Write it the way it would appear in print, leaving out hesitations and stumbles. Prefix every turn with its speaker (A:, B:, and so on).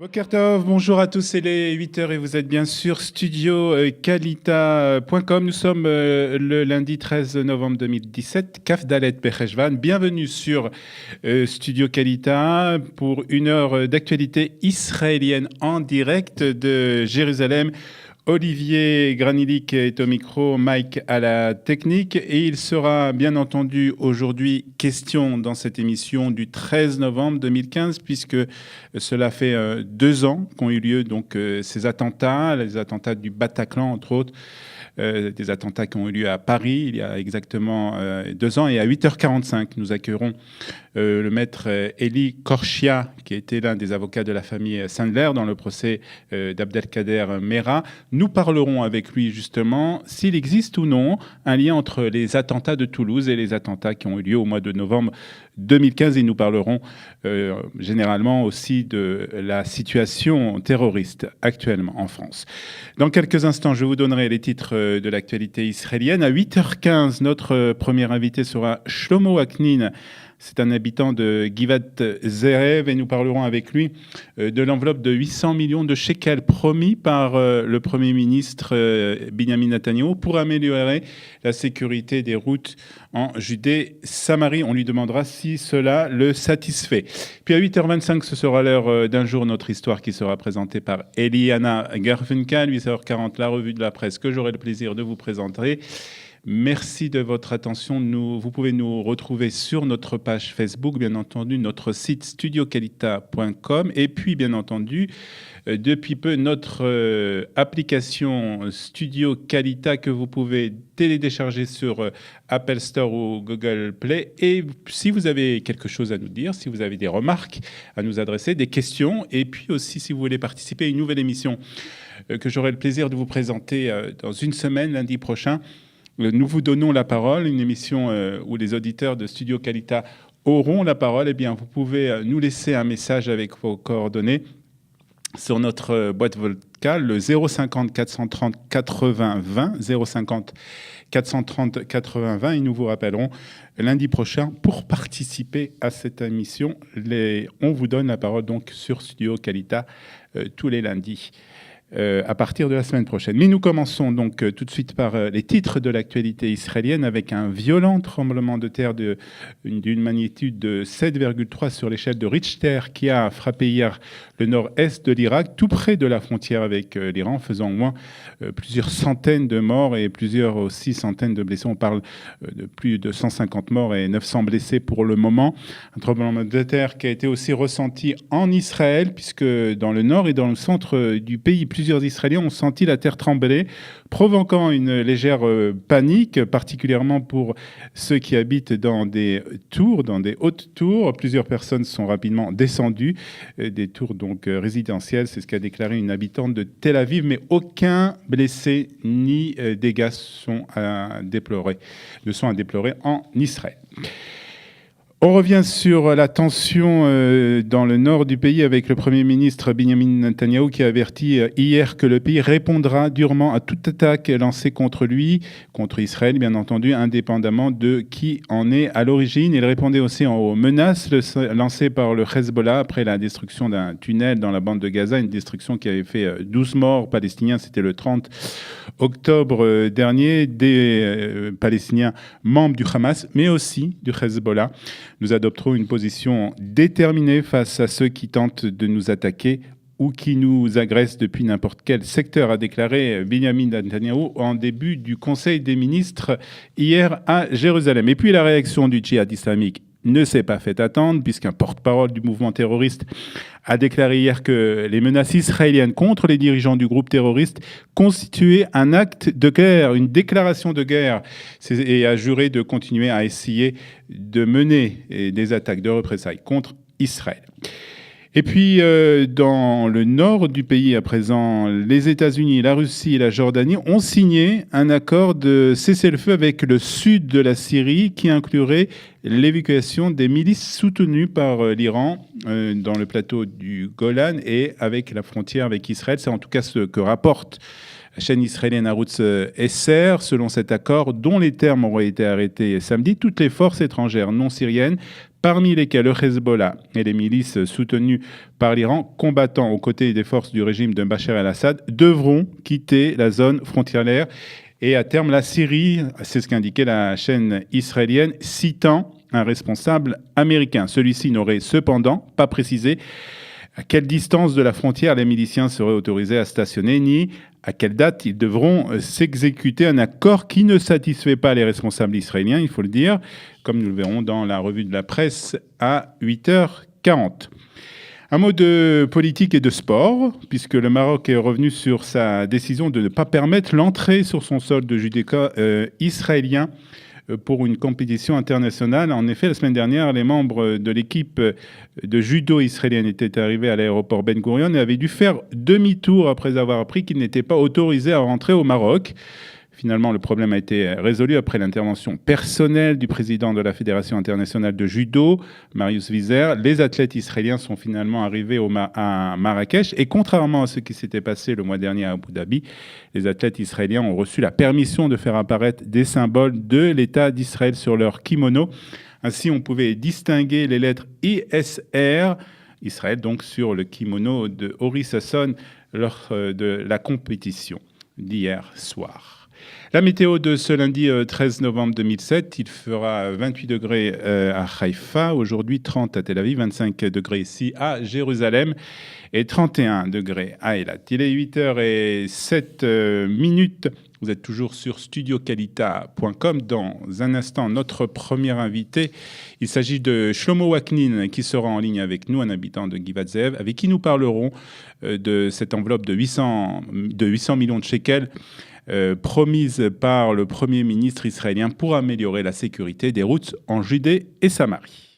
A: Boker Tov, bonjour à tous, c'est les 8h et vous êtes bien sûr studiokalita.com. Nous sommes le lundi 13 novembre 2017, Kaf Dalet Pecheshvan. Bienvenue sur Studio Kalita pour une heure d'actualité israélienne en direct de Jérusalem. Olivier Granilic est au micro, Mike à la technique et il sera bien entendu aujourd'hui question dans cette émission du 13 novembre 2015 puisque cela fait 2 ans qu'ont eu lieu donc ces attentats, les attentats du Bataclan entre autres. Des attentats qui ont eu lieu à Paris il y a exactement 2 ans. Et à 8h45, nous accueillerons le maître Eli Korshia, qui était l'un des avocats de la famille Sandler dans le procès d'Abdelkader Mera. Nous parlerons avec lui justement s'il existe ou non un lien entre les attentats de Toulouse et les attentats qui ont eu lieu au mois de novembre 2015. Et nous parlerons généralement aussi de la situation terroriste actuellement en France. Dans quelques instants, je vous donnerai les titres de l'actualité israélienne. À 8h15, notre premier invité sera Shlomo Aknin. C'est un habitant de Givat Zerev et nous parlerons avec lui de l'enveloppe de 800 millions de shekels promis par le Premier ministre Binyamin Netanyahu pour améliorer la sécurité des routes en Judée-Samarie. On lui demandera si cela le satisfait. Puis à 8h25, ce sera l'heure d'un jour, notre histoire qui sera présentée par Eliana Garfunkel. 8h40, la revue de la presse que j'aurai le plaisir de vous présenter. Merci de votre attention. Vous pouvez nous retrouver sur notre page Facebook, bien entendu, notre site studiokalita.com et puis, bien entendu, depuis peu, notre application Studio Kalita que vous pouvez télécharger sur Apple Store ou Google Play. Et si vous avez quelque chose à nous dire, si vous avez des remarques à nous adresser, des questions, et puis aussi si vous voulez participer à une nouvelle émission que j'aurai le plaisir de vous présenter dans une semaine, lundi prochain, nous vous donnons la parole, une émission où les auditeurs de Studio Kalita auront la parole. Eh bien, vous pouvez nous laisser un message avec vos coordonnées sur notre boîte vocale, le 050 430 80 20, 050 430 80 20, et nous vous rappellerons lundi prochain pour participer à cette émission. On vous donne la parole donc sur Studio Kalita tous les lundis. À partir de la semaine prochaine. Mais nous commençons donc tout de suite par les titres de l'actualité israélienne avec un violent tremblement de terre d'une magnitude de 7,3 sur l'échelle de Richter qui a frappé hier le nord-est de l'Irak, tout près de la frontière avec l'Iran, faisant au moins plusieurs centaines de morts et plusieurs aussi centaines de blessés. On parle de plus de 150 morts et 900 blessés pour le moment. Un tremblement de terre qui a été aussi ressenti en Israël, puisque dans le nord et dans le centre du pays, plusieurs Israéliens ont senti la terre trembler, provoquant une légère panique, particulièrement pour ceux qui habitent dans des tours, dans des hautes tours. Plusieurs personnes sont rapidement descendues, des tours donc résidentielles. C'est ce qu'a déclaré une habitante de Tel Aviv, mais aucun blessé ni dégâts ne sont à déplorer en Israël. On revient sur la tension dans le nord du pays avec le Premier ministre Binyamin Netanyahu qui a averti hier que le pays répondra durement à toute attaque lancée contre lui, contre Israël bien entendu, indépendamment de qui en est à l'origine. Il répondait aussi aux menaces lancées par le Hezbollah après la destruction d'un tunnel dans la bande de Gaza, une destruction qui avait fait 12 morts palestiniens, c'était le 30 octobre dernier, des Palestiniens membres du Hamas, mais aussi du Hezbollah. Nous adopterons une position déterminée face à ceux qui tentent de nous attaquer ou qui nous agressent depuis n'importe quel secteur, a déclaré Binyamin Netanyahu en début du Conseil des ministres hier à Jérusalem. Et puis la réaction du djihad islamique ne s'est pas fait attendre, puisqu'un porte-parole du mouvement terroriste a déclaré hier que les menaces israéliennes contre les dirigeants du groupe terroriste constituaient un acte de guerre, une déclaration de guerre, et a juré de continuer à essayer de mener des attaques de représailles contre Israël. Et puis, dans le nord du pays à présent, les États-Unis, la Russie et la Jordanie ont signé un accord de cessez-le-feu avec le sud de la Syrie qui inclurait l'évacuation des milices soutenues par l'Iran dans le plateau du Golan et avec la frontière avec Israël. C'est en tout cas ce que rapporte la chaîne israélienne Arutz SR. Selon cet accord, dont les termes auraient été arrêtés samedi, toutes les forces étrangères non syriennes parmi lesquels le Hezbollah et les milices soutenues par l'Iran, combattant aux côtés des forces du régime de Bachar el-Assad, devront quitter la zone frontalière et à terme la Syrie. C'est ce qu'indiquait la chaîne israélienne, citant un responsable américain. Celui-ci n'aurait cependant pas précisé à quelle distance de la frontière les miliciens seraient autorisés à stationner, ni à quelle date ils devront s'exécuter, un accord qui ne satisfait pas les responsables israéliens, il faut le dire, comme nous le verrons dans la revue de la presse à 8h40. Un mot de politique et de sport, puisque le Maroc est revenu sur sa décision de ne pas permettre l'entrée sur son sol de judokas israéliens pour une compétition internationale. En effet, la semaine dernière, les membres de l'équipe de judo israélienne étaient arrivés à l'aéroport Ben Gurion et avaient dû faire demi-tour après avoir appris qu'ils n'étaient pas autorisés à rentrer au Maroc. Finalement, le problème a été résolu après l'intervention personnelle du président de la Fédération internationale de judo, Marius Wieser. Les athlètes israéliens sont finalement arrivés à Marrakech. Et contrairement à ce qui s'était passé le mois dernier à Abu Dhabi, les athlètes israéliens ont reçu la permission de faire apparaître des symboles de l'État d'Israël sur leur kimono. Ainsi, on pouvait distinguer les lettres ISR, Israël, donc sur le kimono de Ori Sasson lors de la compétition d'hier soir. La météo de ce lundi 13 novembre 2007, il fera 28 degrés à Haïfa, aujourd'hui 30 à Tel Aviv, 25 degrés ici à Jérusalem et 31 degrés à Eilat. Il est 8h07. Vous êtes toujours sur studiokalita.com. Dans un instant, notre premier invité, il s'agit de Shlomo Waknin qui sera en ligne avec nous, un habitant de Givat Ze'ev, avec qui nous parlerons de cette enveloppe de 800 millions de shekels promise par le Premier ministre israélien pour améliorer la sécurité des routes en Judée et Samarie.